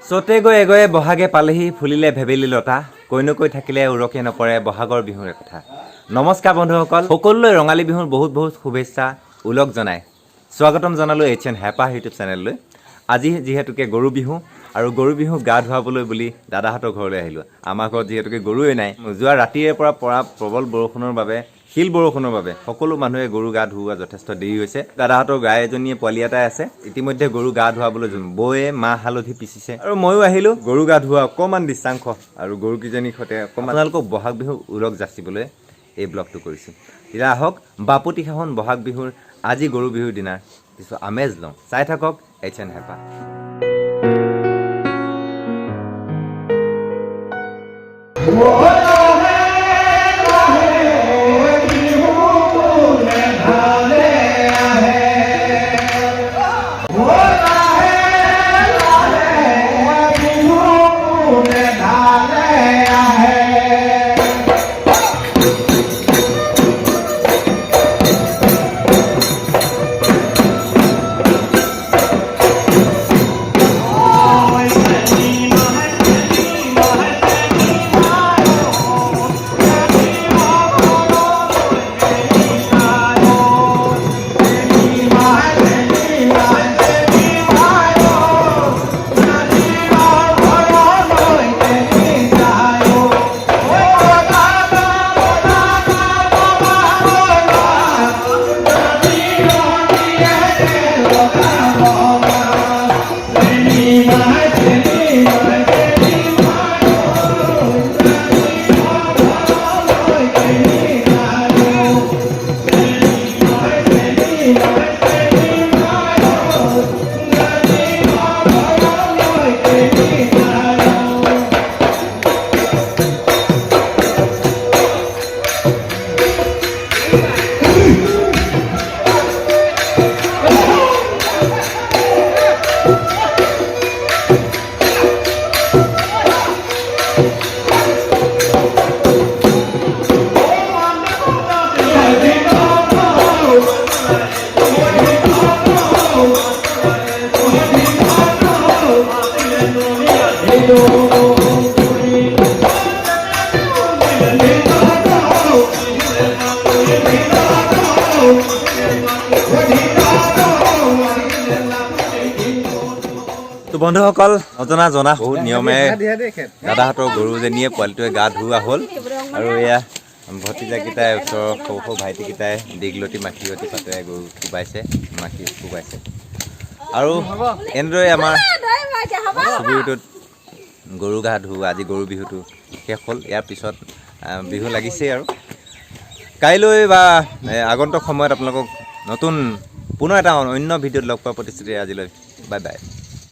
চতে গৈ এগয়ে বহাগে পালেহি ফুলিলে ভেবেলি লতা কৈনকৈ থাকিলে উৰকে নপৰে বহাগৰ বিহুৰ কথা। নমস্কাৰ বন্ধুসকল, সকলোলৈ ৰঙালী বিহুৰ বহুত বহুত শুভেচ্ছা উলগ জনাই স্বাগতম জনালোঁ HN হেপা ইউটিউব চেনেললৈ। আজি যিহেতুকে গৰু বিহু আৰু গৰু বিহু গা ধুৱাবলৈ বুলি দাদাহঁতৰ ঘৰলৈ আহিলোঁ। আমাৰ ঘৰত যিহেতুকে গৰুৱে নাই, যোৱা ৰাতিৰে পৰা প্ৰবল বৰষুণৰ বাবে শিল বৰষুণৰ বাবে সকলো মানুহে গৰু গা ধুওৱা যথেষ্ট দেৰি হৈছে। দাদাহঁতৰ গাই এজনীয়ে পোৱালি এটাই আছে, ইতিমধ্যে গৰু গা ধুৱাবলৈ বৌয়ে মাহ হালধি পিচিছে আৰু ময়ো আহিলোঁ গৰু গা ধুওৱা অকণমান দৃশ্যাংশ আৰু গৰুকেইজনীৰ সৈতে অকণমান আপোনালোকক বহাগ বিহুৰ উলগ যাচিবলৈ এই ব্লগটো কৰিছোঁ। তেতিয়া আহক বাপতি সাহোন বহাগ বিহুৰ আজি গৰু বিহুৰ দিনাৰ কিছু আমেজ লওঁ। চাই থাকক HN হেপা। তো বন্ধুসকল, নজনা জনা বহুত নিয়মে দাদাহঁতৰ গৰুজনীয়ে পোৱালিটোৱে গা ধুওৱা হ'ল আৰু এয়া ভতিজাকেইটাই ওচৰৰ সৰু সৰু ভাইটিকেইটাই দীঘলতি মাখিয়তি পাতেৰে গৰু কোবাইছে, মাখি কোবাইছে আৰু এনেদৰে আমাৰ চুবুৰীটোত গৰু গা ধুওৱা আজি গৰু বিহুটো শেষ হ'ল। ইয়াৰ পিছত বিহু লাগিছেই আৰু কাইলৈ বা আগন্তুক সময়ত আপোনালোকক নতুন পুনৰ এটা অন্য ভিডিঅ'ত লগ পোৱাৰ প্ৰতিশ্ৰুতি আজিলৈ বাই বাই।